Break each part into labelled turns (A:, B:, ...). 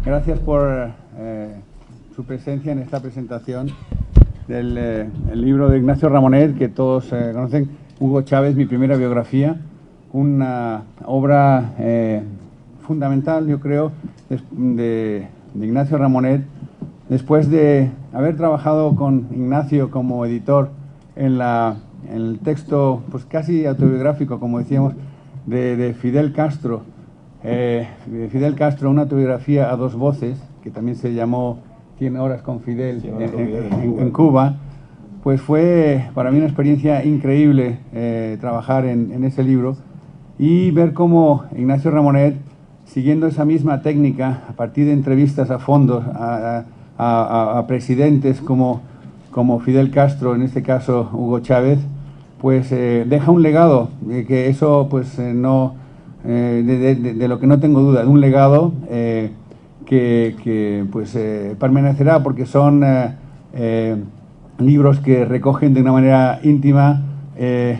A: Gracias por su presencia en esta presentación del el libro de Ignacio Ramonet, que todos conocen, Hugo Chávez, mi primera biografía, una obra fundamental, yo creo, de Ignacio Ramonet. Después de haber trabajado con Ignacio como editor en el texto pues casi autobiográfico, como decíamos, de Fidel Castro, una autobiografía a dos voces, que también se llamó 100 horas con Fidel en Cuba, pues fue para mí una experiencia increíble trabajar en ese libro y ver cómo Ignacio Ramonet, siguiendo esa misma técnica, a partir de entrevistas a fondo a presidentes como Fidel Castro, en este caso Hugo Chávez, pues deja un legado, que eso pues no... de lo que no tengo duda, de un legado que pues permanecerá, porque son libros que recogen de una manera íntima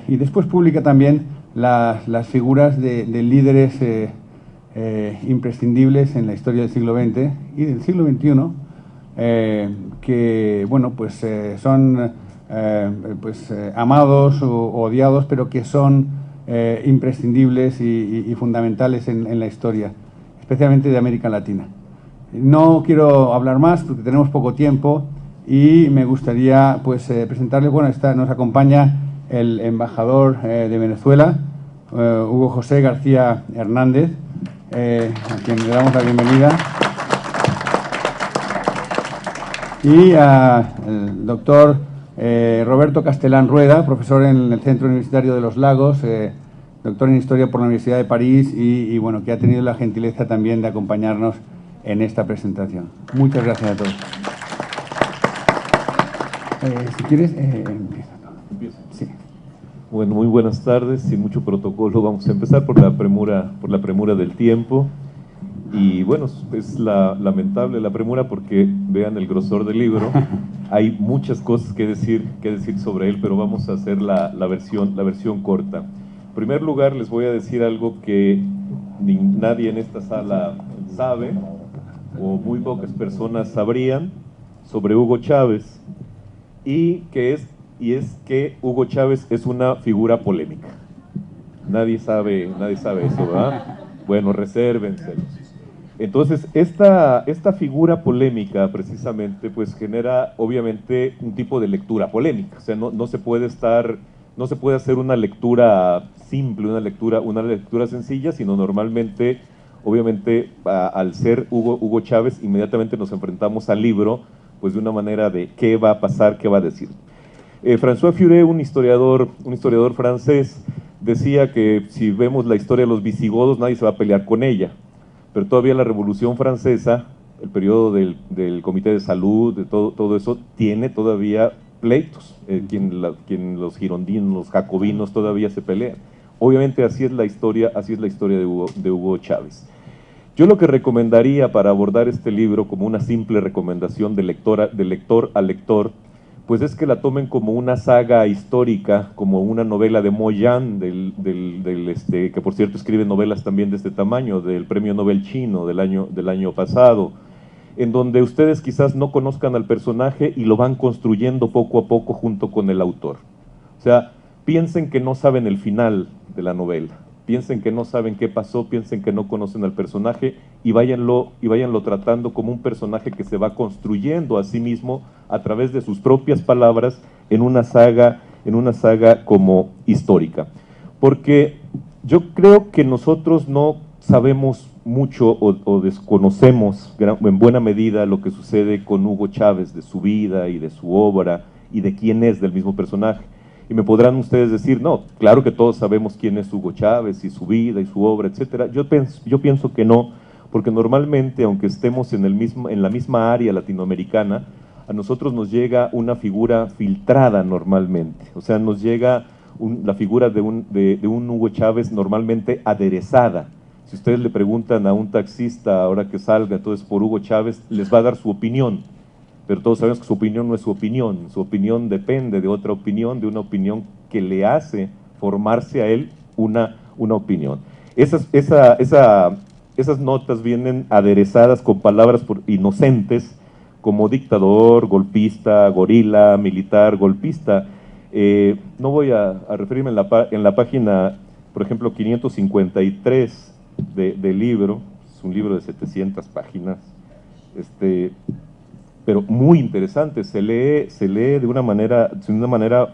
A: y después publica también las figuras de líderes imprescindibles en la historia del siglo XX y del siglo XXI, que bueno pues son amados o odiados, pero que son imprescindibles y fundamentales en la historia, especialmente de América Latina. No quiero hablar más porque tenemos poco tiempo y me gustaría pues presentarles, bueno, nos acompaña el embajador de Venezuela, Hugo José García Hernández, a quien le damos la bienvenida, y al doctor Roberto Castelán Rueda, profesor en el Centro Universitario de los Lagos, doctor en Historia por la Universidad de París y bueno, que ha tenido la gentileza también de acompañarnos en esta presentación. Muchas gracias a todos. Si quieres, empieza. Sí.
B: Bueno, muy buenas tardes. Sin mucho protocolo vamos a empezar por la premura del tiempo. Y bueno, es lamentable la premura porque vean el grosor del libro. Hay muchas cosas que decir sobre él, pero vamos a hacer la versión corta. En primer lugar, les voy a decir algo que nadie en esta sala sabe, o muy pocas personas sabrían, sobre Hugo Chávez, y es que Hugo Chávez es una figura polémica. Nadie sabe eso, ¿verdad? Bueno, resérvenselos. Entonces, esta figura polémica, precisamente, pues genera, obviamente, un tipo de lectura polémica. O sea, no se puede hacer una lectura simple, una lectura sencilla, sino normalmente, obviamente, al ser Hugo Chávez, inmediatamente nos enfrentamos al libro, pues de una manera de qué va a pasar, qué va a decir. François Furet, un historiador francés, decía que si vemos la historia de los visigodos, nadie se va a pelear con ella. Pero todavía la Revolución Francesa, el periodo del Comité de Salud, de todo eso, tiene todavía pleitos, quien los girondinos, los jacobinos todavía se pelean. Obviamente así es la historia de Hugo Chávez. Yo lo que recomendaría para abordar este libro como una simple recomendación de lector a lector, pues es que la tomen como una saga histórica, como una novela de Mo Yan, que por cierto escribe novelas también de este tamaño, del Premio Nobel chino del año pasado, en donde ustedes quizás no conozcan al personaje y lo van construyendo poco a poco junto con el autor. O sea, piensen que no saben el final de la novela, piensen que no saben qué pasó, piensen que no conocen al personaje y váyanlo tratando como un personaje que se va construyendo a sí mismo a través de sus propias palabras en una saga como histórica. Porque yo creo que nosotros no sabemos mucho o desconocemos en buena medida lo que sucede con Hugo Chávez, de su vida y de su obra y de quién es del mismo personaje. Y me podrán ustedes decir, no, claro que todos sabemos quién es Hugo Chávez y su vida y su obra, etcétera. Yo pienso que no, porque normalmente, aunque estemos en la misma área latinoamericana, a nosotros nos llega una figura filtrada normalmente. O sea, nos llega la figura de un Hugo Chávez normalmente aderezada. Si ustedes le preguntan a un taxista, ahora que salga entonces por Hugo Chávez, les va a dar su opinión. Pero todos sabemos que su opinión no es su opinión depende de otra opinión, de una opinión que le hace formarse a él una opinión. Esa esas notas vienen aderezadas con palabras inocentes como dictador, golpista, gorila, militar, golpista. No voy a referirme en la página, por ejemplo, 553 del libro, es un libro de 700 páginas, pero muy interesante, se lee de una manera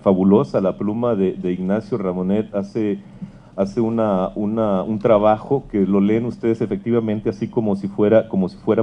B: fabulosa. La pluma de Ignacio Ramonet hace un trabajo que lo leen ustedes efectivamente así como si fuera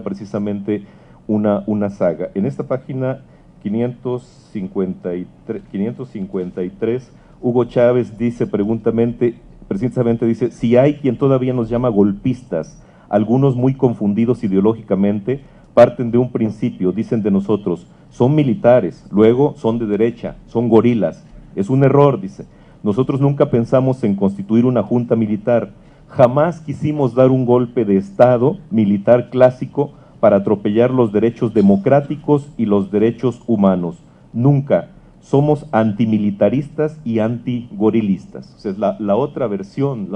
B: precisamente una saga. En esta página 553, Hugo Chávez dice precisamente dice, si hay quien todavía nos llama golpistas, algunos muy confundidos ideológicamente, parten de un principio, dicen de nosotros, son militares, luego son de derecha, son gorilas. Es un error, dice. Nosotros nunca pensamos en constituir una junta militar, jamás quisimos dar un golpe de Estado militar clásico para atropellar los derechos democráticos y los derechos humanos. Nunca. Somos antimilitaristas y antigorilistas. O sea, es la otra versión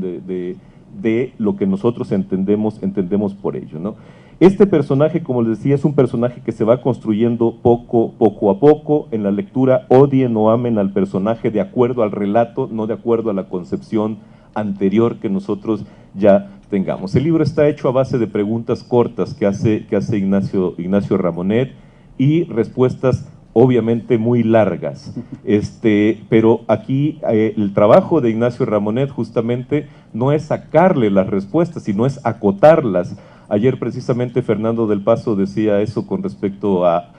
B: de lo que nosotros entendemos por ello, ¿no? Este personaje, como les decía, es un personaje que se va construyendo poco a poco. En la lectura, odien o amen al personaje de acuerdo al relato, no de acuerdo a la concepción anterior que nosotros ya tengamos. El libro está hecho a base de preguntas cortas que hace Ignacio Ramonet y respuestas obviamente muy largas, pero aquí el trabajo de Ignacio Ramonet justamente no es sacarle las respuestas, sino es acotarlas. Ayer precisamente Fernando del Paso decía eso con respecto a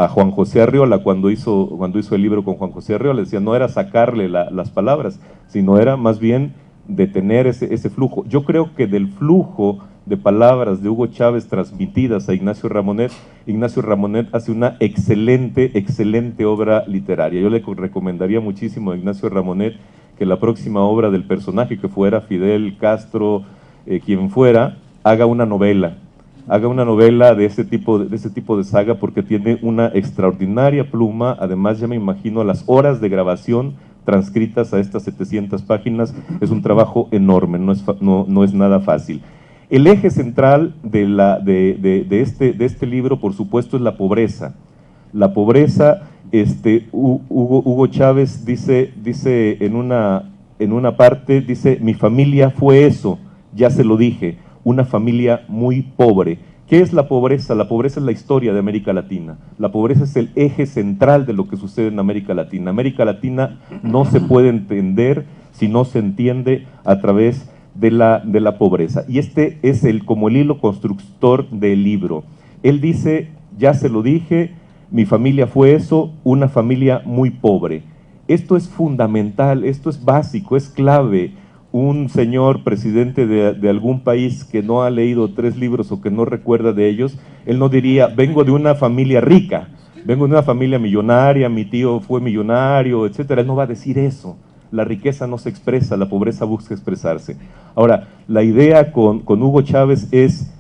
B: Juan José Arriola, cuando hizo el libro con Juan José Arriola, decía, no era sacarle las palabras, sino era más bien detener ese flujo. Yo creo que del flujo de palabras de Hugo Chávez transmitidas a Ignacio Ramonet hace una excelente obra literaria. Yo le recomendaría muchísimo a Ignacio Ramonet que la próxima obra del personaje, que fuera Fidel Castro, quien fuera, haga una novela de ese tipo de saga, porque tiene una extraordinaria pluma. Además, ya me imagino las horas de grabación transcritas a estas 700 páginas, es un trabajo enorme, no es nada fácil. El eje central de este libro, por supuesto, es la pobreza. La pobreza, Hugo Chávez dice en una parte, dice, mi familia fue eso, ya se lo dije, una familia muy pobre. ¿Qué es la pobreza? La pobreza es la historia de América Latina. La pobreza es el eje central de lo que sucede en América Latina. América Latina no se puede entender si no se entiende a través de la pobreza. Y este es como el hilo constructor del libro. Él dice, ya se lo dije, mi familia fue eso, una familia muy pobre. Esto es fundamental, esto es básico, es clave. Un señor presidente de algún país que no ha leído 3 libros o que no recuerda de ellos, él no diría, vengo de una familia rica, vengo de una familia millonaria, mi tío fue millonario, etcétera. Él no va a decir eso. La riqueza no se expresa, la pobreza busca expresarse. Ahora, la idea con Hugo Chávez es,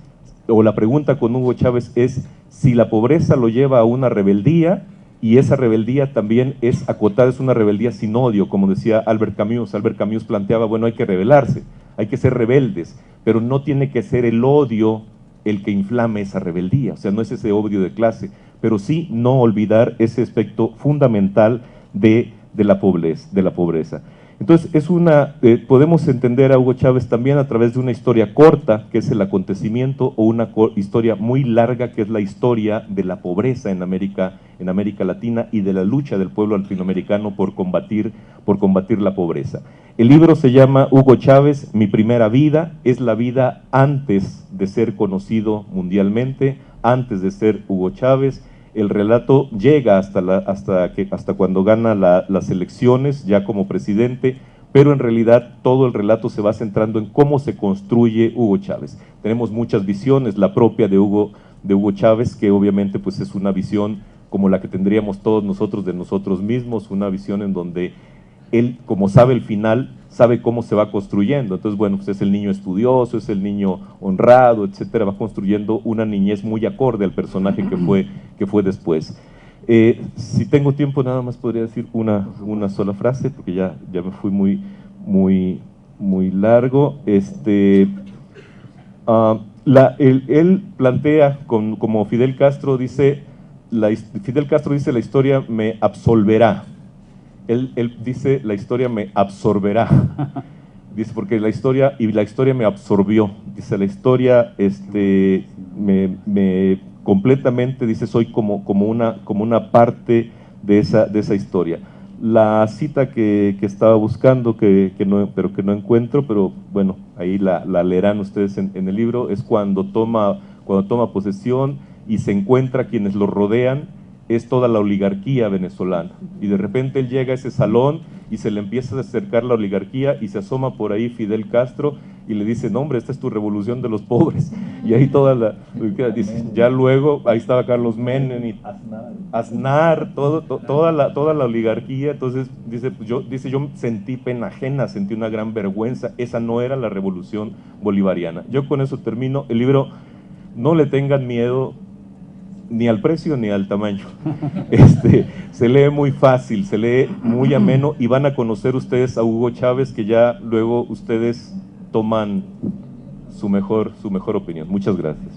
B: o la pregunta con Hugo Chávez es, si la pobreza lo lleva a una rebeldía, y esa rebeldía también es acotada, es una rebeldía sin odio, como decía Albert Camus. Albert Camus planteaba, bueno, hay que rebelarse, hay que ser rebeldes, pero no tiene que ser el odio el que inflame esa rebeldía, o sea, no es ese odio de clase, pero sí no olvidar ese aspecto fundamental de la pobreza. Entonces, podemos entender a Hugo Chávez también a través de una historia corta, que es el acontecimiento, o una historia muy larga, que es la historia de la pobreza en América Latina y de la lucha del pueblo latinoamericano por combatir la pobreza. El libro se llama Hugo Chávez, mi primera vida, es la vida antes de ser conocido mundialmente, antes de ser Hugo Chávez. El relato llega hasta cuando gana las elecciones ya como presidente, pero en realidad todo el relato se va centrando en cómo se construye Hugo Chávez. Tenemos muchas visiones, la propia de Hugo Chávez, que obviamente pues es una visión como la que tendríamos todos nosotros de nosotros mismos, una visión en donde él, como sabe el final, sabe cómo se va construyendo. Entonces, bueno, pues es el niño estudioso, es el niño honrado, etcétera, va construyendo una niñez muy acorde al personaje que fue después. Si tengo tiempo, nada más podría decir una sola frase, porque ya me fui muy muy largo. Él plantea, como Fidel Castro dice, la historia me absolverá. Él dice, la historia me absorberá. Dice, porque la historia me absorbió. Dice, la historia me completamente, dice, soy como una parte de esa historia. La cita que estaba buscando, pero que no encuentro, pero bueno, ahí la leerán ustedes en el libro, es cuando toma posesión y se encuentra quienes lo rodean, es toda la oligarquía venezolana. Y de repente él llega a ese salón y se le empieza a acercar la oligarquía y se asoma por ahí Fidel Castro y le dice, no hombre, esta es tu revolución de los pobres. Y ahí dice, ya luego, ahí estaba Carlos Menem y Aznar, toda la oligarquía. Entonces dice, yo sentí pena ajena, sentí una gran vergüenza. Esa no era la revolución bolivariana. Yo con eso termino. El libro, no le tengan miedo ni al precio ni al tamaño. Se lee muy fácil, se lee muy ameno y van a conocer ustedes a Hugo Chávez, que ya luego ustedes toman su mejor opinión. Muchas gracias.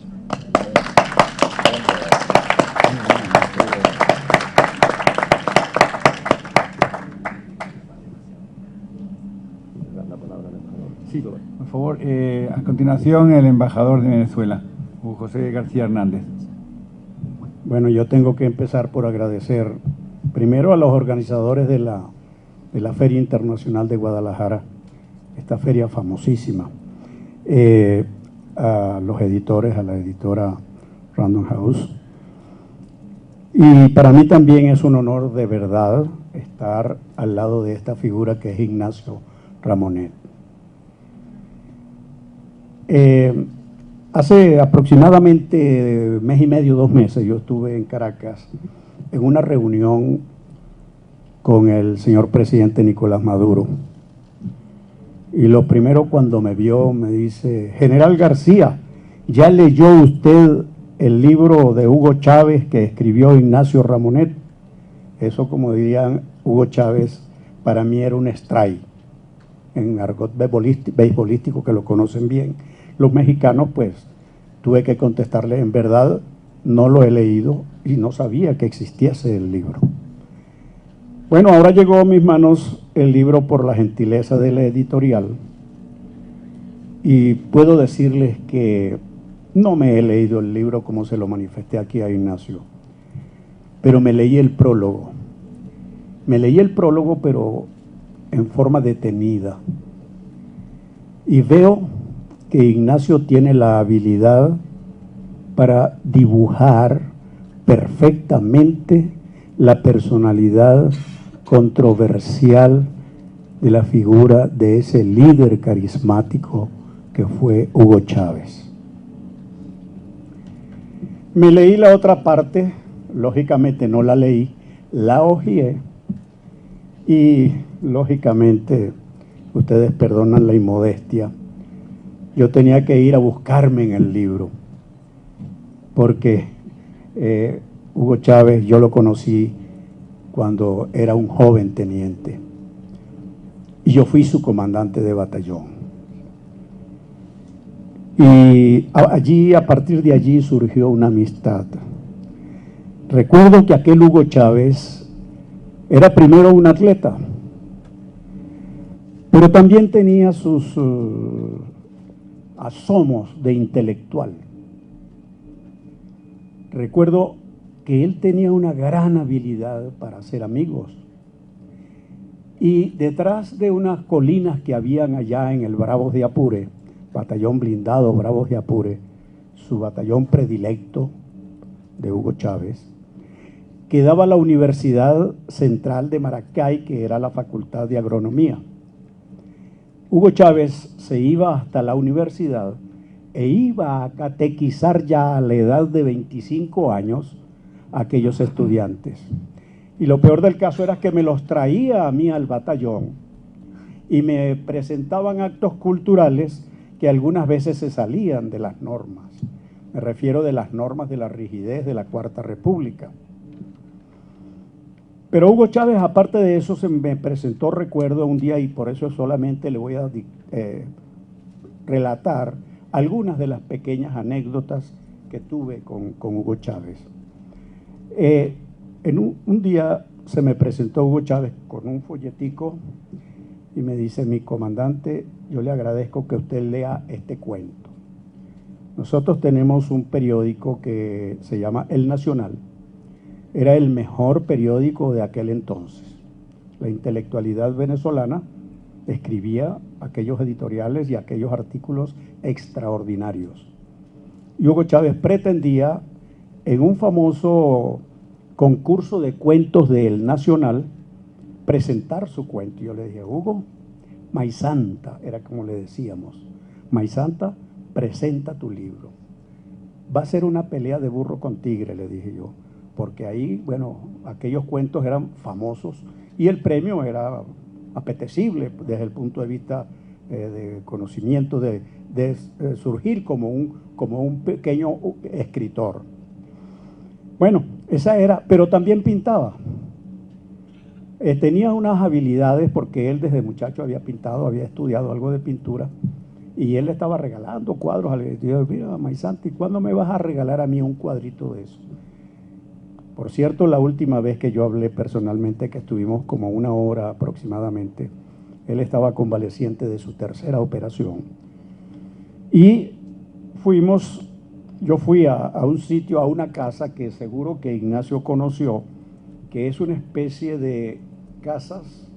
A: Sí, por favor, a continuación el embajador de Venezuela, Hugo José García Hernández.
C: Bueno, yo tengo que empezar por agradecer primero a los organizadores de la Feria Internacional de Guadalajara, esta feria famosísima, a los editores, a la editora Random House. Y para mí también es un honor de verdad estar al lado de esta figura que es Ignacio Ramonet. Hace aproximadamente mes y medio, 2 meses, yo estuve en Caracas en una reunión con el señor presidente Nicolás Maduro. Y lo primero, cuando me vio, me dice, General García, ¿ya leyó usted el libro de Hugo Chávez que escribió Ignacio Ramonet? Eso, como dirían Hugo Chávez, para mí era un strike, en argot beisbolístico, que lo conocen bien los mexicanos. Pues tuve que contestarle, en verdad no lo he leído y no sabía que existiese el libro. Bueno, ahora llegó a mis manos el libro por la gentileza de la editorial y puedo decirles que no me he leído el libro como se lo manifesté aquí a Ignacio, pero me leí el prólogo. Me leí el prólogo, pero en forma detenida, y veo que Ignacio tiene la habilidad para dibujar perfectamente la personalidad controversial de la figura de ese líder carismático que fue Hugo Chávez. Me leí la otra parte, lógicamente no la leí, la hojeé y lógicamente, ustedes perdonan la inmodestia, yo tenía que ir a buscarme en el libro, porque Hugo Chávez yo lo conocí cuando era un joven teniente y yo fui su comandante de batallón. Y a partir de allí surgió una amistad. Recuerdo que aquel Hugo Chávez era primero un atleta, pero también tenía sus asomos de intelectual. Recuerdo que él tenía una gran habilidad para hacer amigos. Y detrás de unas colinas que habían allá en el Bravos de Apure, batallón blindado Bravos de Apure, su batallón predilecto de Hugo Chávez, quedaba la Universidad Central de Maracay, que era la Facultad de Agronomía. Hugo Chávez se iba hasta la universidad e iba a catequizar ya a la edad de 25 años a aquellos estudiantes. Y lo peor del caso era que me los traía a mí al batallón y me presentaban actos culturales que algunas veces se salían de las normas. Me refiero de las normas de la rigidez de la Cuarta República. Pero Hugo Chávez, aparte de eso, se me presentó, recuerdo, un día, y por eso solamente le voy a relatar algunas de las pequeñas anécdotas que tuve con Hugo Chávez. Un día se me presentó Hugo Chávez con un folletico y me dice: mi comandante, yo le agradezco que usted lea este cuento. Nosotros tenemos un periódico que se llama El Nacional. Era el mejor periódico de aquel entonces. La intelectualidad venezolana escribía aquellos editoriales y aquellos artículos extraordinarios. Y Hugo Chávez pretendía, en un famoso concurso de cuentos del Nacional, presentar su cuento. Yo le dije: Hugo, Maizanta, era como le decíamos, Maizanta, presenta tu libro. Va a ser una pelea de burro con tigre, le dije yo, porque ahí, bueno, aquellos cuentos eran famosos y el premio era apetecible desde el punto de vista de conocimiento, de surgir como un pequeño escritor. Bueno, esa era, pero también pintaba. Tenía unas habilidades porque él desde muchacho había pintado, había estudiado algo de pintura, y él le estaba regalando cuadros al editor. Mira, Maizanti, ¿cuándo me vas a regalar a mí un cuadrito de eso? Por cierto, la última vez que yo hablé personalmente, que estuvimos como 1 hora aproximadamente, él estaba convaleciente de su 3ª operación. Y yo fui a un sitio, a una casa que seguro que Ignacio conoció, que es una especie de casas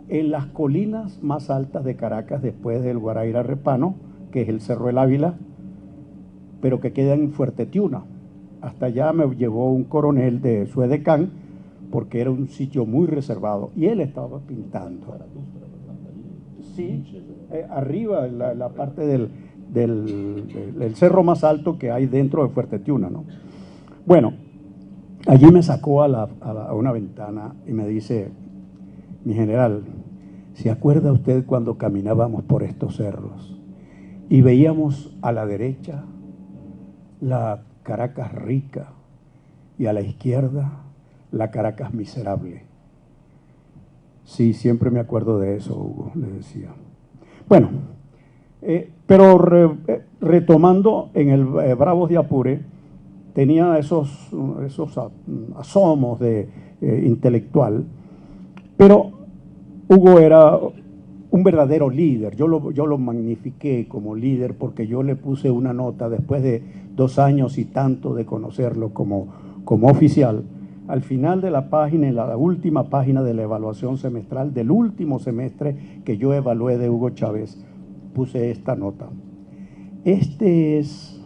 C: en las colinas más altas de Caracas, después del Guaraíra Repano, que es el Cerro del Ávila, pero que queda en Fuerte Tiuna. Hasta allá me llevó un coronel de su edecán, porque era un sitio muy reservado, y él estaba pintando. Sí, arriba, la parte del cerro más alto que hay dentro de Fuerte Tiuna, ¿no? Bueno, allí me sacó a una ventana y me dice: mi general, ¿se acuerda usted cuando caminábamos por estos cerros y veíamos a la derecha la Caracas rica y a la izquierda la Caracas miserable? Sí, siempre me acuerdo de eso, Hugo, le decía. Bueno, pero retomando, en el Bravos de Apure tenía esos asomos de intelectual, pero Hugo era un verdadero líder. Yo lo magnifiqué como líder porque yo le puse una nota después de 2 años y tanto de conocerlo como oficial. Al final de la página, en la última página de la evaluación semestral del último semestre que yo evalué de Hugo Chávez, puse esta nota: este es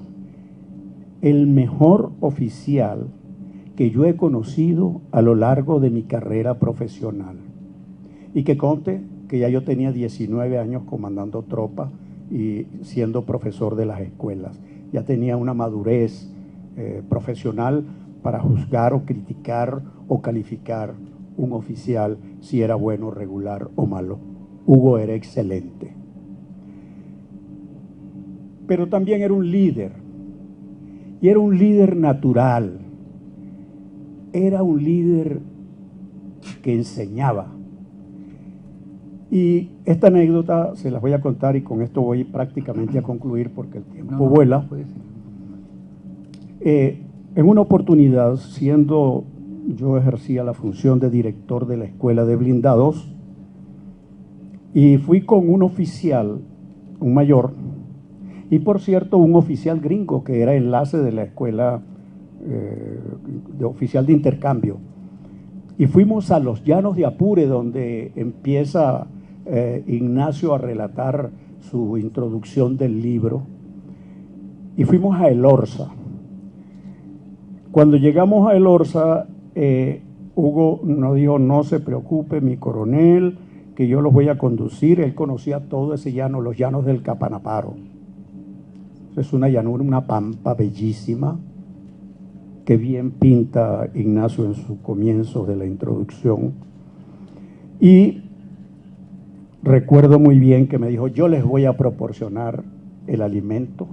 C: el mejor oficial que yo he conocido a lo largo de mi carrera profesional. Y que conste que ya yo tenía 19 años comandando tropa y siendo profesor de las escuelas. Ya tenía una madurez profesional para juzgar o criticar o calificar un oficial si era bueno, regular o malo. Hugo era excelente. Pero también era un líder. Y era un líder natural. Era un líder que enseñaba. Y esta anécdota se las voy a contar y con esto voy prácticamente a concluir porque el tiempo vuela. En una oportunidad, yo ejercía la función de director de la escuela de blindados y fui con un oficial, un mayor, y por cierto un oficial gringo que era enlace de la escuela de oficial de intercambio. Y fuimos a los Llanos de Apure, donde empieza Ignacio a relatar su introducción del libro, y fuimos a Elorza. Cuando llegamos a Elorza, Hugo nos dijo: no se preocupe, mi coronel, que yo los voy a conducir. Él conocía todo ese llano, los llanos del Capanaparo. Es una llanura, una pampa bellísima, que bien pinta Ignacio en su comienzo de la introducción. Y recuerdo muy bien que me dijo: yo les voy a proporcionar el alimento.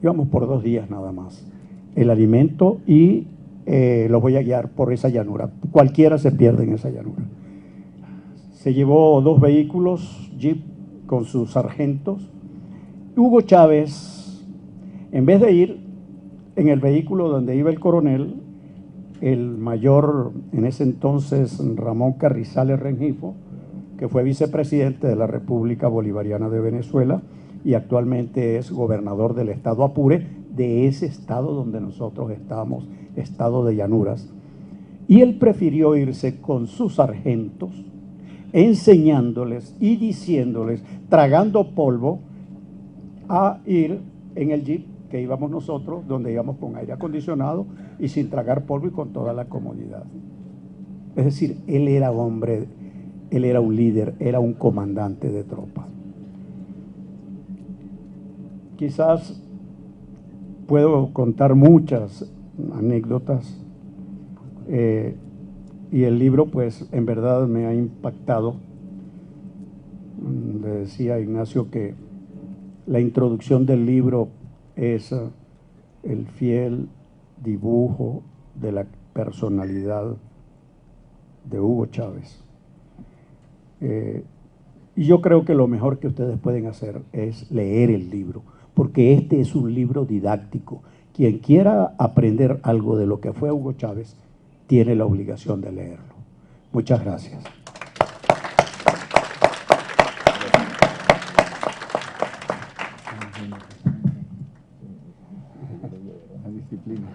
C: Íbamos por 2 días nada más. El alimento y los voy a guiar por esa llanura. Cualquiera se pierde en esa llanura. Se llevó 2 vehículos, jeep, con sus sargentos. Hugo Chávez, en vez de ir en el vehículo donde iba el coronel, el mayor, en ese entonces, Ramón Carrizales Rengifo, que fue vicepresidente de la República Bolivariana de Venezuela y actualmente es gobernador del estado Apure, de ese estado donde nosotros estamos, estado de llanuras. Y él prefirió irse con sus sargentos, enseñándoles y diciéndoles, tragando polvo, a ir en el jeep que íbamos nosotros, donde íbamos con aire acondicionado y sin tragar polvo y con toda la comodidad. Es decir, él era hombre, él era un líder, era un comandante de tropas. Quizás puedo contar muchas anécdotas y el libro pues en verdad me ha impactado. Le decía a Ignacio que la introducción del libro es el fiel dibujo de la personalidad de Hugo Chávez. Y yo creo que lo mejor que ustedes pueden hacer es leer el libro, porque este es un libro didáctico. Quien quiera aprender algo de lo que fue Hugo Chávez tiene la obligación de leerlo. Muchas gracias.
A: La disciplina.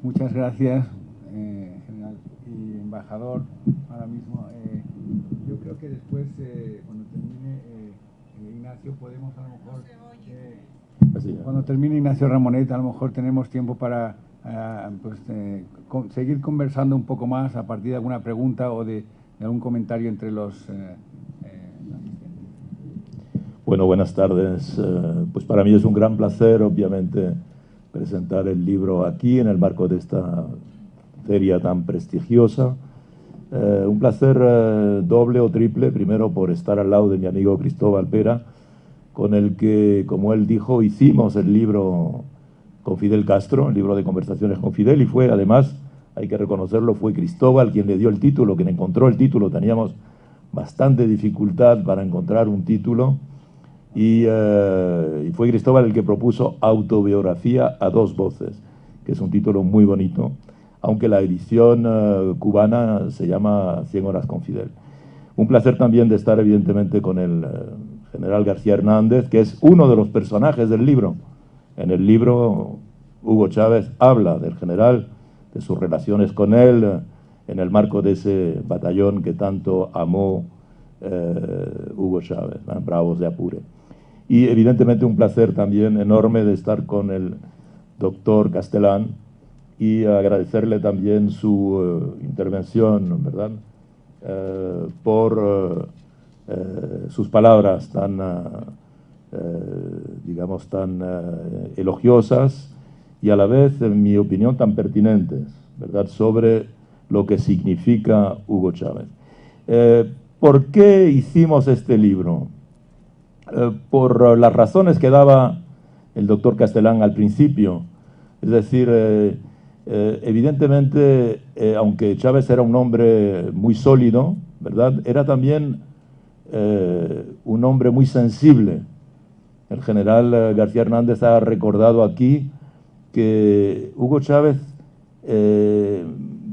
A: Muchas gracias, general y embajador. Ahora mismo, yo creo que después, cuando termine Ignacio, podemos a lo mejor, cuando termine Ignacio Ramonet, a lo mejor tenemos tiempo para seguir conversando un poco más a partir de alguna pregunta o de algún comentario entre los
D: Bueno, buenas tardes. Pues para mí es un gran placer, obviamente, presentar el libro aquí en el marco de esta feria tan prestigiosa. Un placer doble o triple, primero por estar al lado de mi amigo Cristóbal Pera, con el que, como él dijo, hicimos el libro con Fidel Castro, el libro de conversaciones con Fidel, y fue, además, hay que reconocerlo, fue Cristóbal quien le dio el título, quien encontró el título. Teníamos bastante dificultad para encontrar un título, y fue Cristóbal el que propuso Autobiografía a 2 voces, que es un título muy bonito, aunque la edición cubana se llama 100 horas con Fidel. Un placer también de estar, evidentemente, con el general García Hernández, que es uno de los personajes del libro. En el libro, Hugo Chávez habla del general, de sus relaciones con él, en el marco de ese batallón que tanto amó Hugo Chávez, Bravos de Apure. Y evidentemente un placer también enorme de estar con el doctor Castellán y agradecerle también su intervención, ¿verdad? Por sus palabras tan, digamos, tan elogiosas y a la vez, en mi opinión, tan pertinentes, ¿verdad?, sobre lo que significa Hugo Chávez. ¿Por qué hicimos este libro? Por las razones que daba el doctor Castellán al principio. Es decir, evidentemente, aunque Chávez era un hombre muy sólido, ¿verdad?, era también un hombre muy sensible. El general García Hernández ha recordado aquí que Hugo Chávez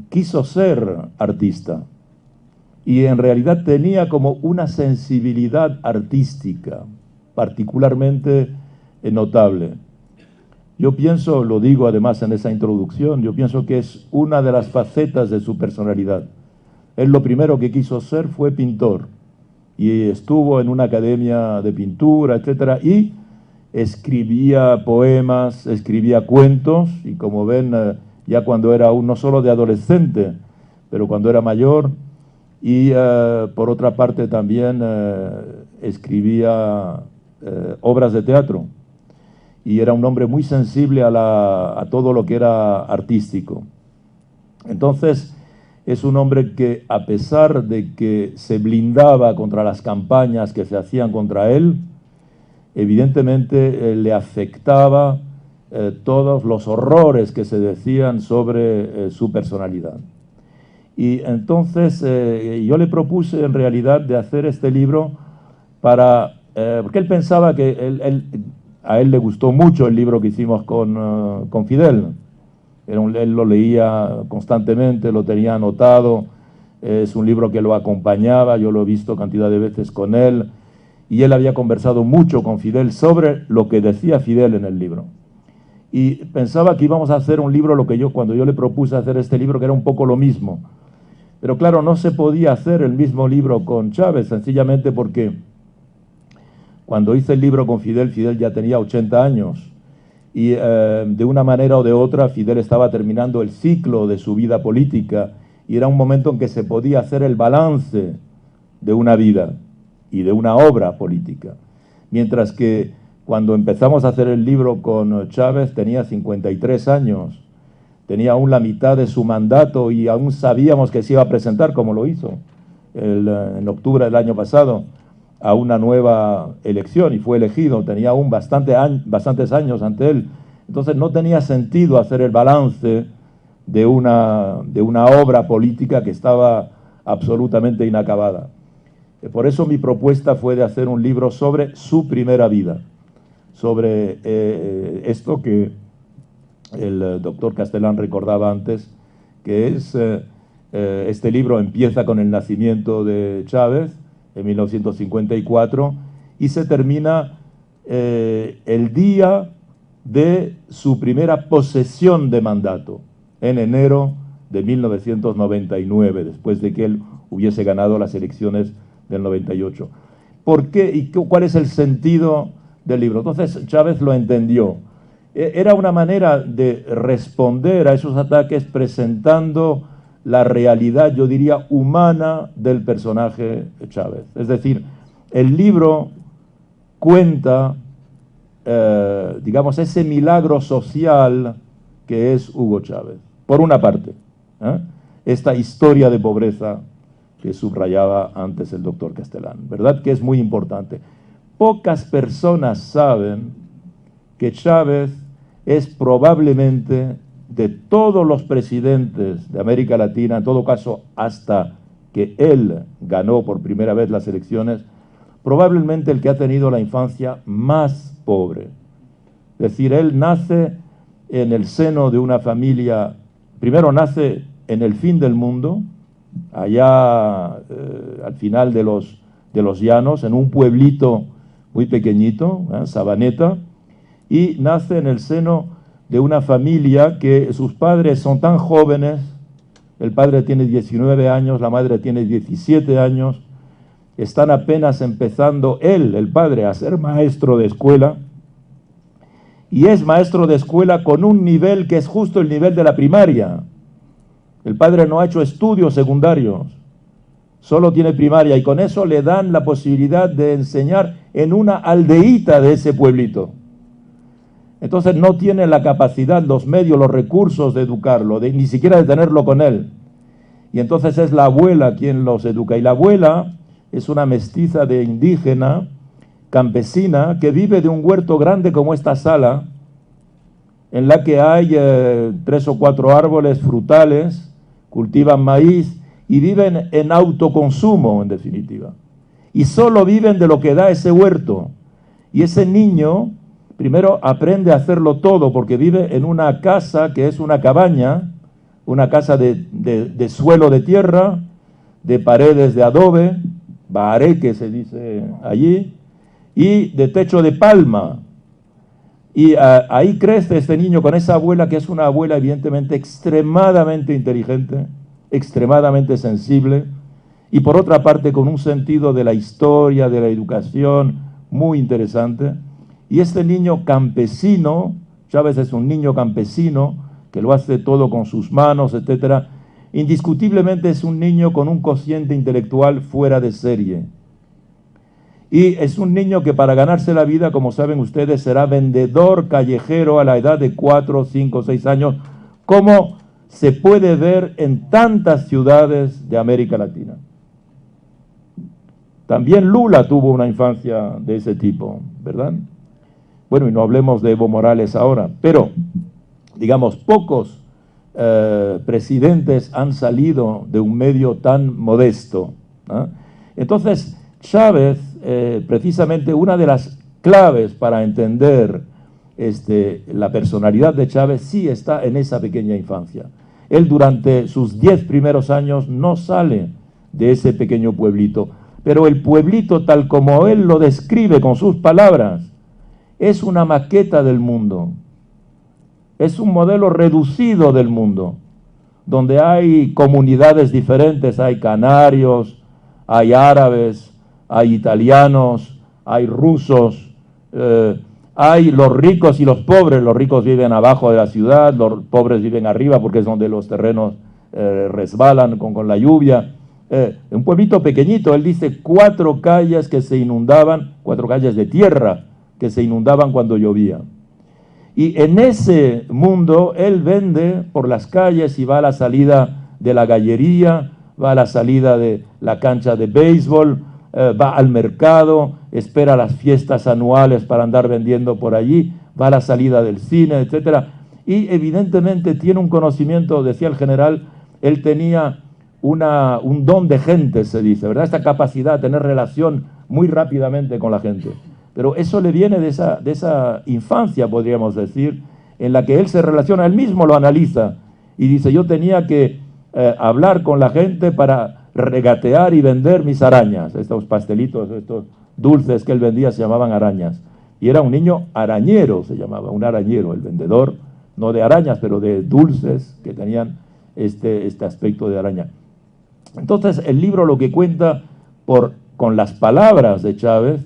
D: quiso ser artista y en realidad tenía como una sensibilidad artística particularmente notable. Yo pienso, lo digo además en esa introducción, yo pienso que es una de las facetas de su personalidad. Él lo primero que quiso ser fue pintor y estuvo en una academia de pintura, etcétera, y escribía poemas, escribía cuentos, y como ven, ya cuando era aún no solo de adolescente, pero cuando era mayor, y por otra parte también escribía obras de teatro, y era un hombre muy sensible a todo lo que era artístico. Entonces, es un hombre que, a pesar de que se blindaba contra las campañas que se hacían contra él, evidentemente le afectaba todos los horrores que se decían sobre su personalidad. Y entonces yo le propuse en realidad de hacer este libro porque él pensaba que a él le gustó mucho el libro que hicimos con Fidel. Él lo leía constantemente, lo tenía anotado, es un libro que lo acompañaba, yo lo he visto cantidad de veces con él, y él había conversado mucho con Fidel sobre lo que decía Fidel en el libro. Y pensaba que íbamos a hacer un libro, cuando yo le propuse hacer este libro, que era un poco lo mismo. Pero claro, no se podía hacer el mismo libro con Chávez, sencillamente porque cuando hice el libro con Fidel, Fidel ya tenía 80 años. Y de una manera o de otra, Fidel estaba terminando el ciclo de su vida política y era un momento en que se podía hacer el balance de una vida y de una obra política. Mientras que cuando empezamos a hacer el libro con Chávez tenía 53 años, tenía aún la mitad de su mandato y aún sabíamos que se iba a presentar, como lo hizo en octubre del año pasado, a una nueva elección y fue elegido, tenía aún bastantes años ante él. Entonces no tenía sentido hacer el balance de una obra política que estaba absolutamente inacabada. Por eso mi propuesta fue de hacer un libro sobre su primera vida, sobre esto que el doctor Castellán recordaba antes, que es este libro empieza con el nacimiento de Chávez en 1954 y se termina el día de su primera posesión de mandato, en enero de 1999, después de que él hubiese ganado las elecciones del 98. ¿Por qué y cuál es el sentido del libro? Entonces Chávez lo entendió. Era una manera de responder a esos ataques presentando la realidad, yo diría, humana del personaje Chávez. Es decir, el libro cuenta, digamos, ese milagro social que es Hugo Chávez. Por una parte, esta historia de pobreza que subrayaba antes el doctor Castellán, ¿verdad? Que es muy importante. Pocas personas saben que Chávez es probablemente, de todos los presidentes de América Latina, en todo caso hasta que él ganó por primera vez las elecciones, probablemente el que ha tenido la infancia más pobre. Es decir, él nace en el seno de una familia, primero nace en el fin del mundo, allá al final de los llanos, en un pueblito muy pequeñito, Sabaneta, y nace en el seno de una familia que sus padres son tan jóvenes, el padre tiene 19 años, la madre tiene 17 años, están apenas empezando el padre, a ser maestro de escuela, y es maestro de escuela con un nivel que es justo el nivel de la primaria. El padre no ha hecho estudios secundarios, solo tiene primaria, y con eso le dan la posibilidad de enseñar en una aldeíta de ese pueblito. Entonces no tiene la capacidad, los medios, los recursos de educarlo, ni siquiera de tenerlo con él. Y entonces es la abuela quien los educa. Y la abuela es una mestiza de indígena, campesina, que vive de un huerto grande como esta sala, en la que hay 3 o 4 árboles frutales, cultivan maíz y viven en autoconsumo, en definitiva. Y solo viven de lo que da ese huerto. Y ese niño primero aprende a hacerlo todo porque vive en una casa que es una cabaña, una casa de suelo de tierra, de paredes de adobe, bahareque se dice allí, y de techo de palma. Y ahí crece este niño con esa abuela, que es una abuela evidentemente extremadamente inteligente, extremadamente sensible, y por otra parte con un sentido de la historia, de la educación muy interesante. Y este niño campesino, Chávez es un niño campesino, que lo hace todo con sus manos, etc. Indiscutiblemente es un niño con un cociente intelectual fuera de serie. Y es un niño que para ganarse la vida, como saben ustedes, será vendedor callejero a la edad de 4, 5, 6 años, como se puede ver en tantas ciudades de América Latina. También Lula tuvo una infancia de ese tipo, ¿verdad? Bueno, y no hablemos de Evo Morales ahora, pero, digamos, pocos presidentes han salido de un medio tan modesto, ¿no? Entonces, Chávez, precisamente una de las claves para entender la personalidad de Chávez sí está en esa pequeña infancia. Él durante sus 10 primeros años no sale de ese pequeño pueblito, pero el pueblito tal como él lo describe con sus palabras, es una maqueta del mundo, es un modelo reducido del mundo, donde hay comunidades diferentes, hay canarios, hay árabes, hay italianos, hay rusos, hay los ricos y los ricos viven abajo de la ciudad, los pobres viven arriba porque es donde los terrenos resbalan con la lluvia. Un pueblito pequeñito, él dice 4 calles que se inundaban, 4 calles de tierra que se inundaban cuando llovía. Y en ese mundo él vende por las calles y va a la salida de la gallería, va a la salida de la cancha de béisbol, va al mercado, espera las fiestas anuales para andar vendiendo por allí, va a la salida del cine, etc. Y evidentemente tiene un conocimiento, decía el general, él tenía un don de gente, se dice, ¿verdad? Esta capacidad de tener relación muy rápidamente con la gente. Pero eso le viene de esa infancia, podríamos decir, en la que él se relaciona, él mismo lo analiza y dice, yo tenía que hablar con la gente para regatear y vender mis arañas, estos pastelitos, estos dulces que él vendía se llamaban arañas. Y era un niño arañero, se llamaba, un arañero, el vendedor, no de arañas, pero de dulces que tenían este aspecto de araña. Entonces, el libro lo que cuenta con las palabras de Chávez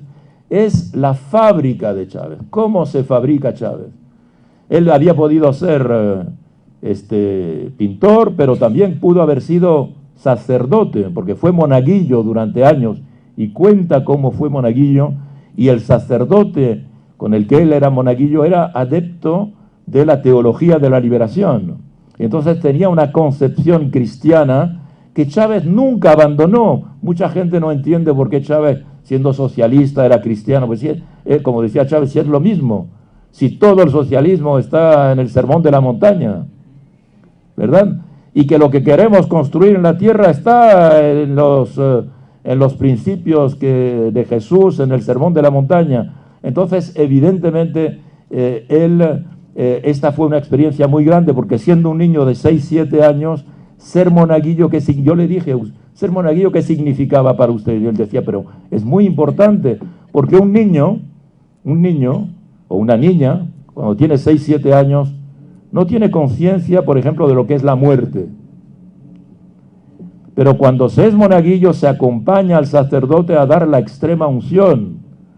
D: es la fábrica de Chávez. ¿Cómo se fabrica Chávez? Él había podido ser pintor, pero también pudo haber sido sacerdote, porque fue monaguillo durante años, y cuenta cómo fue monaguillo, y el sacerdote con el que él era monaguillo era adepto de la teología de la liberación. Entonces tenía una concepción cristiana que Chávez nunca abandonó. Mucha gente no entiende por qué Chávez, siendo socialista, era cristiano. Pues sí, como decía Chávez, sí es lo mismo. Si todo el socialismo está en el Sermón de la Montaña, ¿verdad? Y que lo que queremos construir en la tierra está en los principios de Jesús, en el Sermón de la Montaña. Entonces, evidentemente, esta fue una experiencia muy grande, porque siendo un niño de 6, 7 años, ser monaguillo, yo le dije, ser monaguillo, ¿qué significaba para usted? Y él decía, pero es muy importante, porque un niño o una niña, cuando tiene 6, 7 años, no tiene conciencia, por ejemplo, de lo que es la muerte. Pero cuando se es monaguillo, se acompaña al sacerdote a dar la extrema unción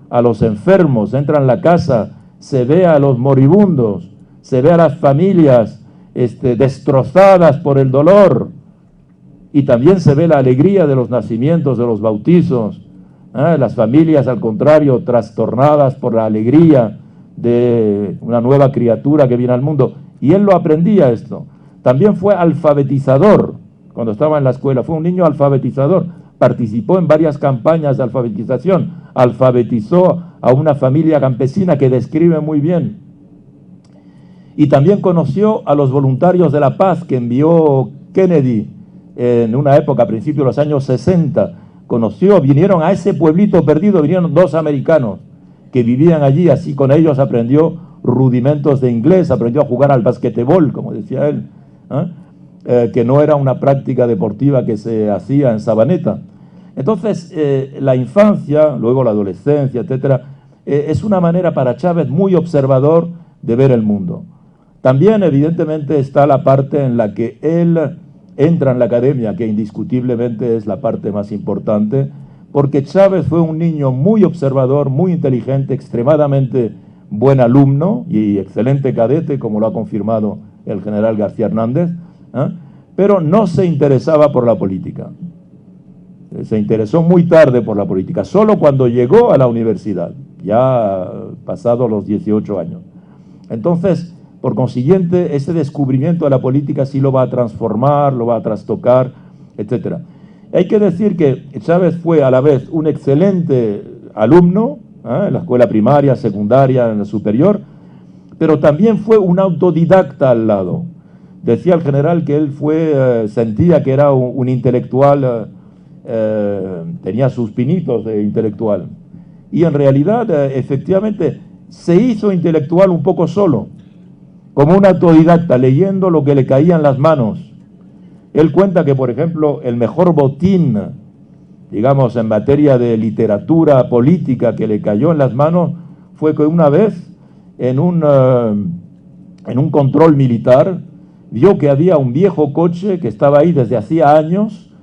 D: a los enfermos, entra en la casa, se ve a los moribundos, se ve a las familias destrozadas por el dolor, y también se ve la alegría de los nacimientos, de los bautizos, las familias, al contrario, trastornadas por la alegría de una nueva criatura que viene al mundo. Y él lo aprendía esto. También fue alfabetizador cuando estaba en la escuela, fue un niño alfabetizador, participó en varias campañas de alfabetización, alfabetizó a una familia campesina que describe muy bien. Y también conoció a los voluntarios de la paz que envió Kennedy en una época, a principios de los años 60. Vinieron a ese pueblito perdido, vinieron 2 americanos que vivían allí, así con ellos aprendió rudimentos de inglés, aprendió a jugar al basquetebol, como decía él, que no era una práctica deportiva que se hacía en Sabaneta. Entonces, la infancia, luego la adolescencia, etcétera, es una manera para Chávez muy observador de ver el mundo. También, evidentemente, está la parte en la que él entra en la academia, que indiscutiblemente es la parte más importante, porque Chávez fue un niño muy observador, muy inteligente, extremadamente buen alumno y excelente cadete, como lo ha confirmado el general García Hernández, pero no se interesaba por la política. Se interesó muy tarde por la política, solo cuando llegó a la universidad, ya pasados los 18 años. Entonces, por consiguiente, ese descubrimiento de la política sí lo va a transformar, lo va a trastocar, etc. Hay que decir que Chávez fue a la vez un excelente alumno, en la escuela primaria, secundaria, en la superior, pero también fue un autodidacta al lado. Decía el general que él sentía que era un intelectual, tenía sus pinitos de intelectual. Y en realidad, efectivamente, se hizo intelectual un poco solo, como un autodidacta, leyendo lo que le caía en las manos. Él cuenta que, por ejemplo, el mejor botín, digamos, en materia de literatura política que le cayó en las manos fue que una vez, en un control militar, vio que había un viejo coche que estaba ahí desde hacía años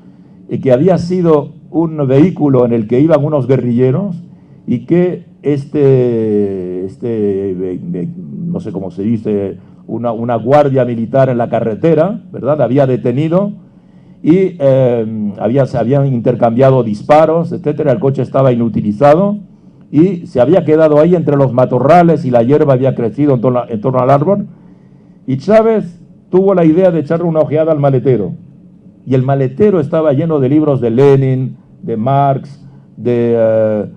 D: y que había sido un vehículo en el que iban unos guerrilleros y que no sé cómo se dice, una guardia militar en la carretera, ¿verdad?, había detenido y se habían intercambiado disparos, etcétera. El coche estaba inutilizado y se había quedado ahí entre los matorrales y la hierba había crecido en torno al árbol. Y Chávez tuvo la idea de echarle una ojeada al maletero. Y el maletero estaba lleno de libros de Lenin, de Marx, de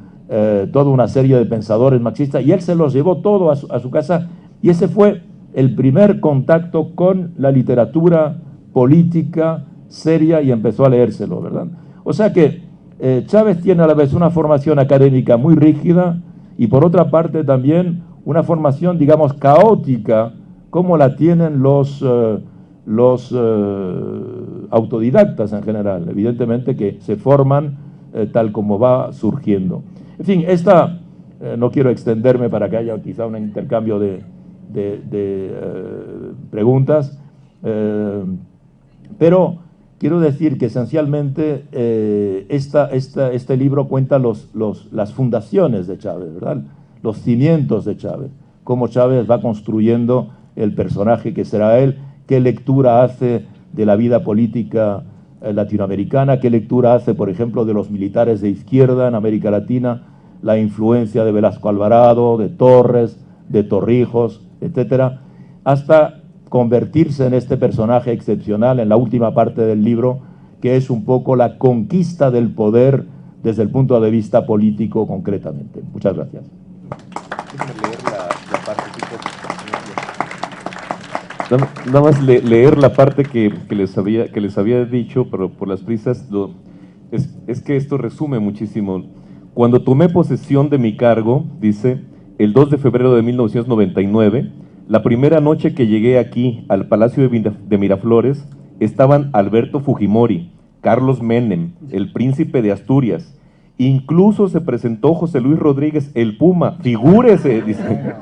D: toda una serie de pensadores marxistas, y él se los llevó todo a su casa, y ese fue el primer contacto con la literatura política seria, y empezó a leérselo, ¿verdad? O sea que Chávez tiene a la vez una formación académica muy rígida, y por otra parte también una formación, digamos, caótica, como la tienen los autodidactas en general, evidentemente que se forman tal como va surgiendo. En fin, no quiero extenderme para que haya quizá un intercambio de preguntas, pero quiero decir que esencialmente este libro cuenta las fundaciones de Chávez, ¿verdad?, los cimientos de Chávez, cómo Chávez va construyendo el personaje que será él, qué lectura hace de la vida política latinoamericana, qué lectura hace, por ejemplo, de los militares de izquierda en América Latina, la influencia de Velasco Alvarado, de Torres, de Torrijos, etcétera, hasta convertirse en este personaje excepcional en la última parte del libro, que es un poco la conquista del poder desde el punto de vista político concretamente. Muchas gracias.
B: Nada más leer la parte que les había dicho, pero por las prisas, es que esto resume muchísimo. Cuando tomé posesión de mi cargo, dice, el 2 de febrero de 1999, la primera noche que llegué aquí, al Palacio de Miraflores, estaban Alberto Fujimori, Carlos Menem, el príncipe de Asturias, incluso se presentó José Luis Rodríguez, el Puma, figúrese, dice,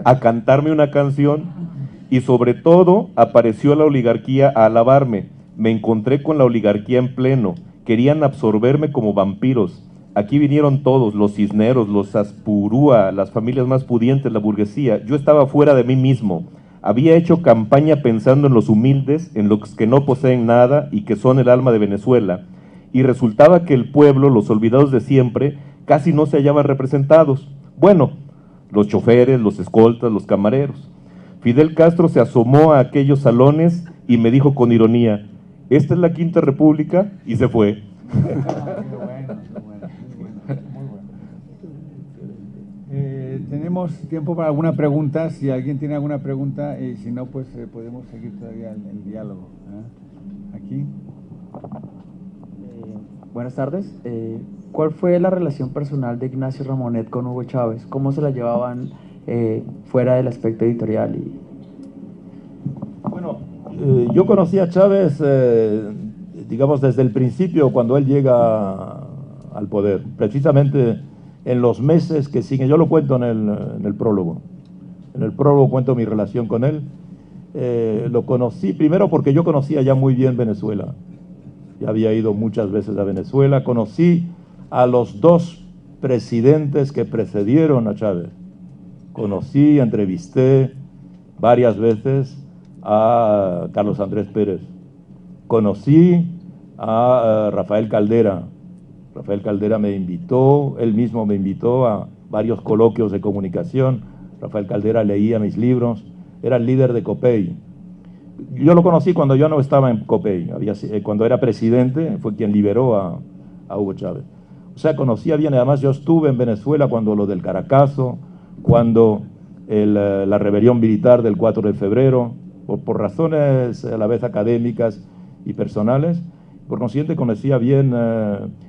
B: a cantarme una canción. Y sobre todo apareció la oligarquía a alabarme. Me encontré con la oligarquía en pleno. Querían absorberme como vampiros. Aquí vinieron todos, los Cisneros, los Aspurúa, las familias más pudientes, la burguesía. Yo estaba fuera de mí mismo. Había hecho campaña pensando en los humildes, en los que no poseen nada y que son el alma de Venezuela. Y resultaba que el pueblo, los olvidados de siempre, casi no se hallaban representados. Bueno, los choferes, los escoltas, los camareros. Fidel Castro se asomó a aquellos salones y me dijo con ironía, ¿esta es la Quinta República? Y se fue.
A: Tenemos tiempo para alguna pregunta, si alguien tiene alguna pregunta, y si no, pues podemos seguir todavía el diálogo. Aquí.
E: Buenas tardes. ¿Cuál fue la relación personal de Ignacio Ramonet con Hugo Chávez? ¿Cómo se la llevaban fuera del aspecto editorial?
D: Bueno, yo conocí a Chávez, digamos, desde el principio, cuando él llega al poder, precisamente en los meses que siguen. Yo lo cuento en el prólogo. En el prólogo cuento mi relación con él. Lo conocí primero porque yo conocía ya muy bien Venezuela. Ya había ido muchas veces a Venezuela. Conocí a los dos presidentes que precedieron a Chávez. Conocí, entrevisté varias veces a Carlos Andrés Pérez. Conocí a Rafael Caldera. Rafael Caldera me invitó, él mismo me invitó a varios coloquios de comunicación. Rafael Caldera leía mis libros, era el líder de COPEI. Yo lo conocí cuando yo no estaba en COPEI, cuando era presidente, fue quien liberó a Hugo Chávez. O sea, conocía bien, además yo estuve en Venezuela cuando lo del Caracazo, cuando la rebelión militar del 4 de febrero, por razones a la vez académicas y personales. Por consiguiente conocía bien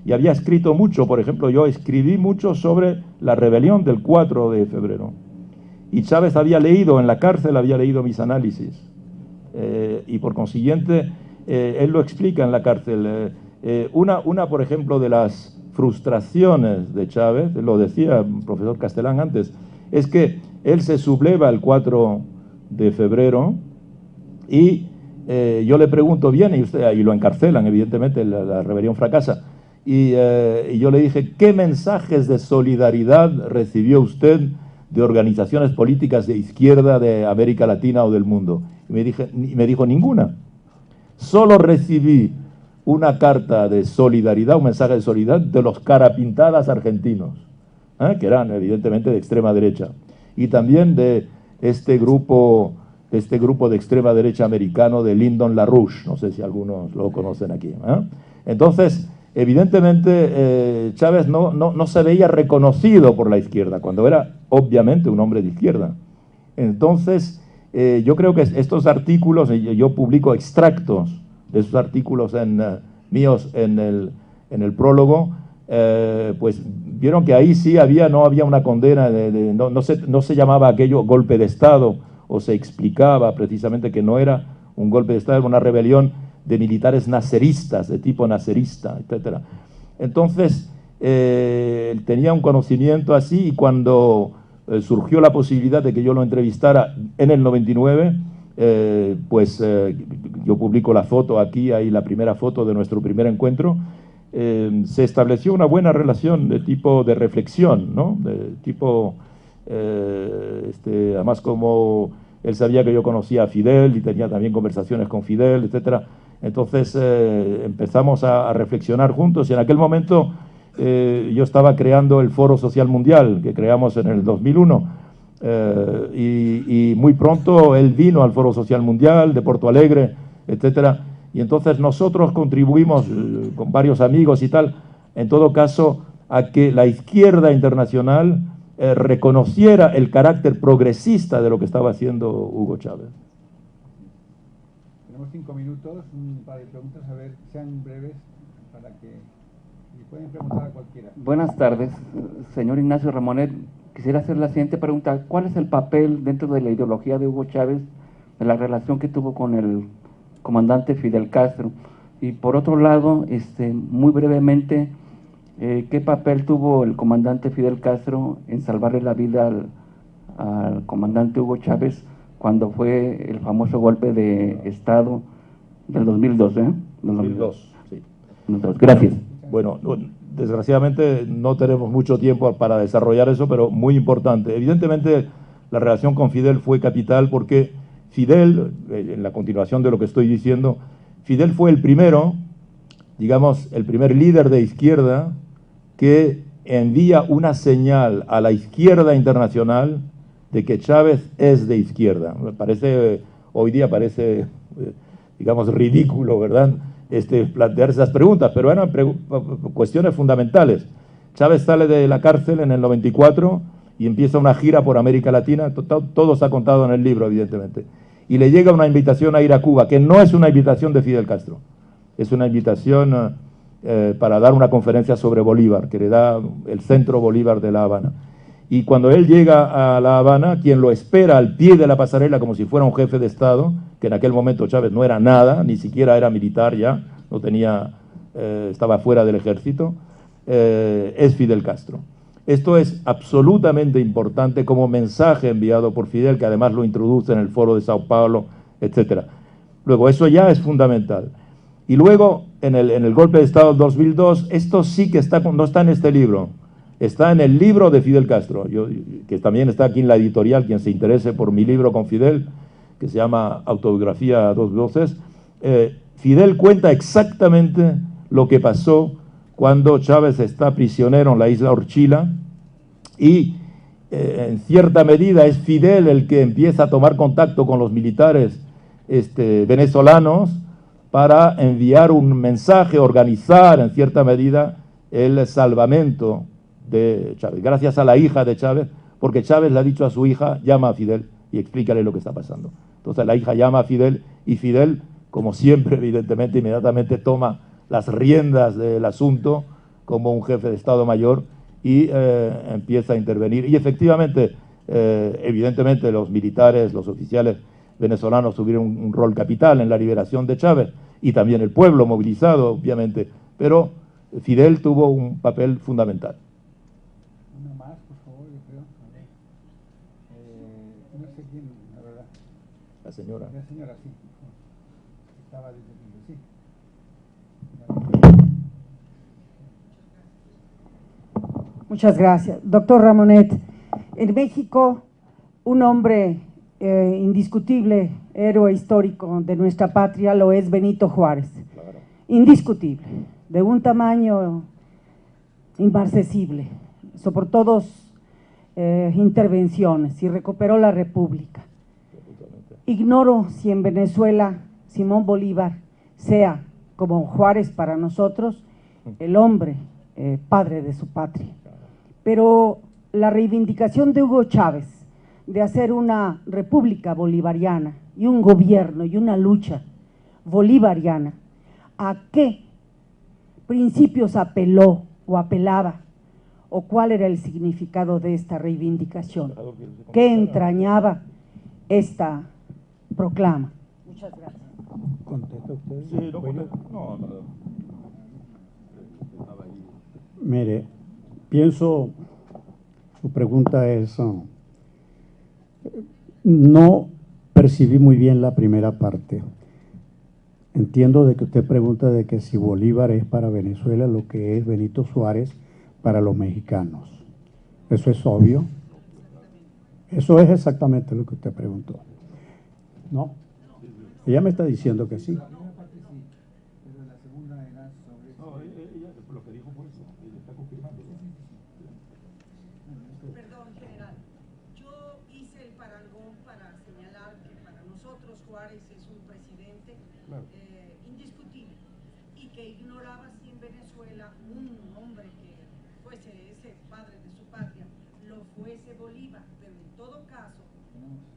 D: y había escrito mucho. Por ejemplo, yo escribí mucho sobre la rebelión del 4 de febrero. Y Chávez había leído, en la cárcel había leído mis análisis. Y por consiguiente, él lo explica en la cárcel. Una, por ejemplo, de las frustraciones de Chávez, lo decía el profesor Castelán antes, es que él se subleva el 4 de febrero y yo le pregunto, viene y lo encarcelan, evidentemente, la rebelión fracasa. Y yo le dije, ¿qué mensajes de solidaridad recibió usted de organizaciones políticas de izquierda de América Latina o del mundo? Y me dijo, ninguna. Solo recibí una carta de solidaridad, un mensaje de solidaridad de los carapintadas argentinos, que eran evidentemente de extrema derecha, y también de este grupo de extrema derecha americano de Lyndon LaRouche, no sé si algunos lo conocen aquí. Entonces, evidentemente, Chávez no se veía reconocido por la izquierda, cuando era obviamente un hombre de izquierda. Entonces, yo creo que estos artículos, yo publico extractos de esos artículos míos en el prólogo, pues vieron que ahí sí no había una condena, no se llamaba aquello golpe de Estado, o se explicaba precisamente que no era un golpe de Estado, era una rebelión de militares naceristas, de tipo nacerista, etc. Entonces, tenía un conocimiento así, y cuando surgió la posibilidad de que yo lo entrevistara en el 99, yo publico la foto aquí, ahí la primera foto de nuestro primer encuentro. Se estableció una buena relación de tipo de reflexión, ¿no? De tipo, además como él sabía que yo conocía a Fidel y tenía también conversaciones con Fidel, etc. Entonces empezamos a reflexionar juntos, y en aquel momento yo estaba creando el Foro Social Mundial, que creamos en el 2001, y muy pronto él vino al Foro Social Mundial de Porto Alegre, etc. Y entonces nosotros contribuimos con varios amigos y tal, en todo caso, a que la izquierda internacional reconociera el carácter progresista de lo que estaba haciendo Hugo Chávez.
A: Tenemos 5 minutos, un par de preguntas, a ver, sean breves, para que pueden preguntar a cualquiera.
F: Buenas tardes, señor Ignacio Ramonet. Quisiera hacer la siguiente pregunta. ¿Cuál es el papel dentro de la ideología de Hugo Chávez, de la relación que tuvo con el comandante Fidel Castro? Y por otro lado, muy brevemente, ¿qué papel tuvo el comandante Fidel Castro en salvarle la vida al comandante Hugo Chávez cuando fue el famoso golpe de Estado del 2002?
D: 2002, sí.
F: Gracias.
D: Bueno, desgraciadamente no tenemos mucho tiempo para desarrollar eso, pero muy importante. Evidentemente, la relación con Fidel fue capital porque Fidel, en la continuación de lo que estoy diciendo, Fidel fue el primero, digamos, el primer líder de izquierda que envía una señal a la izquierda internacional de que Chávez es de izquierda. Hoy día parece, digamos, ridículo, ¿verdad?, plantearse esas preguntas, pero eran cuestiones fundamentales. Chávez sale de la cárcel en el 94 y empieza una gira por América Latina, todo se ha contado en el libro, evidentemente. Y le llega una invitación a ir a Cuba, que no es una invitación de Fidel Castro, es una invitación para dar una conferencia sobre Bolívar, que le da el Centro Bolívar de La Habana. Y cuando él llega a La Habana, quien lo espera al pie de la pasarela como si fuera un jefe de Estado, que en aquel momento Chávez no era nada, ni siquiera era militar ya, no tenía, estaba fuera del ejército, es Fidel Castro. Esto es absolutamente importante como mensaje enviado por Fidel, que además lo introduce en el Foro de Sao Paulo, etc. Luego, eso ya es fundamental. Y luego, en el golpe de Estado del 2002, esto sí que no está en este libro, está en el libro de Fidel Castro, que también está aquí en la editorial, quien se interese por mi libro con Fidel, que se llama Autobiografía a dos voces. Fidel cuenta exactamente lo que pasó cuando Chávez está prisionero en la isla Orchila, y en cierta medida es Fidel el que empieza a tomar contacto con los militares venezolanos para enviar un mensaje, organizar en cierta medida el salvamento de Chávez, gracias a la hija de Chávez, porque Chávez le ha dicho a su hija, llama a Fidel y explícale lo que está pasando. Entonces la hija llama a Fidel y Fidel, como siempre, evidentemente, inmediatamente toma las riendas del asunto como un jefe de Estado Mayor y empieza a intervenir. Y efectivamente, evidentemente los militares, los oficiales venezolanos tuvieron un rol capital en la liberación de Chávez y también el pueblo movilizado, obviamente, pero Fidel tuvo un papel fundamental.
A: Una más, por favor, yo creo. No sé quién, la verdad.
D: La señora.
A: La señora, sí. Estaba desde sí.
G: Muchas gracias. Doctor Ramonet, en México, un hombre indiscutible, héroe histórico de nuestra patria, lo es Benito Juárez.
D: Claro.
G: Indiscutible, de un tamaño inmarcesible, soportó dos intervenciones y recuperó la República. Ignoro si en Venezuela Simón Bolívar sea, como Juárez para nosotros, el hombre padre de su patria. Pero la reivindicación de Hugo Chávez de hacer una república bolivariana y un gobierno y una lucha bolivariana, ¿a qué principios apeló o apelaba? ¿O cuál era el significado de esta reivindicación? ¿Qué entrañaba esta proclama? Muchas gracias.
C: ¿Contesta usted?
D: Sí, no,
C: Bueno,
D: no.
C: mire, pienso, su pregunta es, no percibí muy bien la primera parte. Entiendo de que usted pregunta de que si Bolívar es para Venezuela lo que es Benito Juárez para los mexicanos. Eso es obvio. Eso es exactamente lo que usted preguntó. ¿No? Ella me está diciendo que sí.
H: Perdón, general. Yo hice el parangón para señalar que para nosotros Juárez es un presidente indiscutible y que ignoraba si en Venezuela un hombre que fuese ese padre de su patria lo fuese Bolívar, pero en todo caso,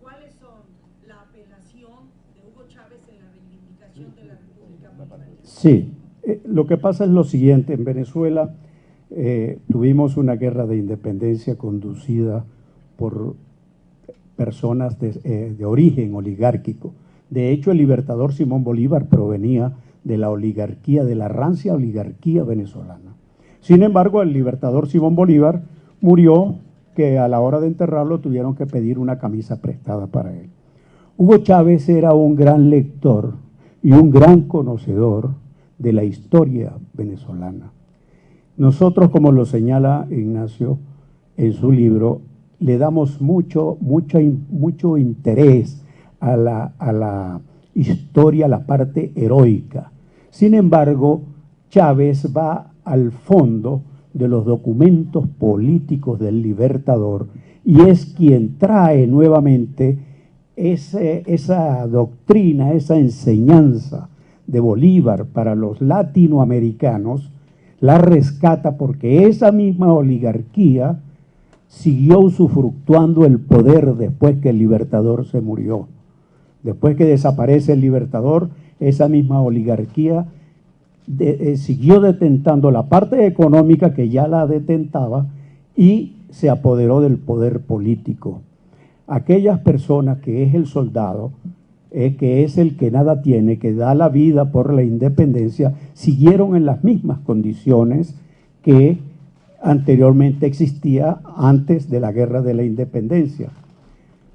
H: ¿cuáles son la apelación de Hugo Chávez en la reivindicación de la República Bolivariana?
C: Sí, lo que pasa es lo siguiente, en Venezuela tuvimos una guerra de independencia conducida por personas de origen oligárquico. De hecho, el libertador Simón Bolívar provenía de la oligarquía, de la rancia oligarquía venezolana. Sin embargo, el libertador Simón Bolívar murió, que a la hora de enterrarlo tuvieron que pedir una camisa prestada para él. Hugo Chávez era un gran lector y un gran conocedor de la historia venezolana. Nosotros, como lo señala Ignacio en su libro, le damos mucho interés a la historia, a la parte heroica. Sin embargo, Chávez va al fondo de los documentos políticos del libertador y es quien trae nuevamente esa doctrina, esa enseñanza de Bolívar para los latinoamericanos, la rescata porque esa misma oligarquía siguió usufructuando el poder después que el libertador se murió. Después que desaparece el libertador, esa misma oligarquía siguió detentando la parte económica que ya la detentaba y se apoderó del poder político. Aquellas personas que es el soldado, que es el que nada tiene, que da la vida por la independencia, siguieron en las mismas condiciones que anteriormente existía antes de la Guerra de la Independencia.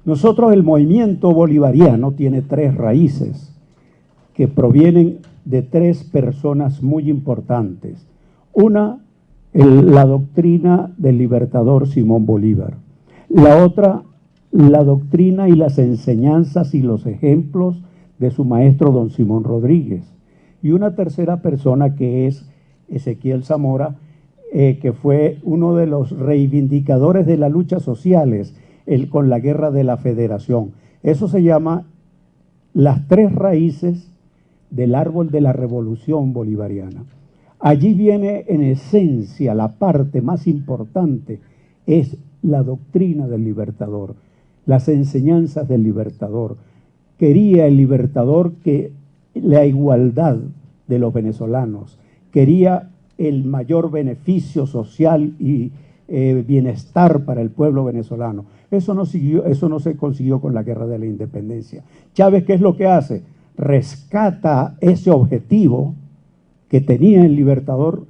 C: Nosotros, el movimiento bolivariano tiene tres raíces que provienen de tres personas muy importantes. Una, la doctrina del libertador Simón Bolívar. La otra, la doctrina y las enseñanzas y los ejemplos de su maestro don Simón Rodríguez. Y una tercera persona que es Ezequiel Zamora, que fue uno de los reivindicadores de las luchas sociales con la guerra de la Federación. Eso se llama las tres raíces del árbol de la revolución bolivariana. Allí viene en esencia la parte más importante, es la doctrina del Libertador, las enseñanzas del Libertador. Quería el Libertador que la igualdad de los venezolanos, quería el mayor beneficio social y bienestar para el pueblo venezolano. Eso no se consiguió con la Guerra de la Independencia. Chávez, ¿qué es lo que hace? Rescata ese objetivo que tenía el Libertador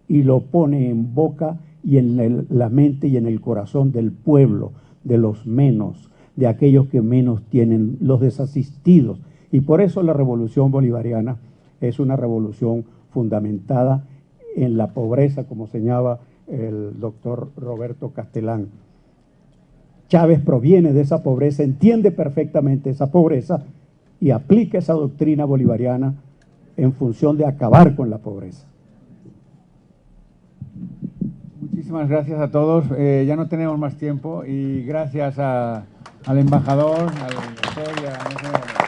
C: y lo pone en boca y en la mente y en el corazón del pueblo, de los menos, de aquellos que menos tienen, los desasistidos. Y por eso la revolución bolivariana es una revolución fundamentada en la pobreza, como señalaba el doctor Roberto Castelán. Chávez proviene de esa pobreza, entiende perfectamente esa pobreza y aplica esa doctrina bolivariana en función de acabar con la pobreza.
A: Muchísimas gracias a todos. Ya no tenemos más tiempo y gracias al embajador, al doctor y a...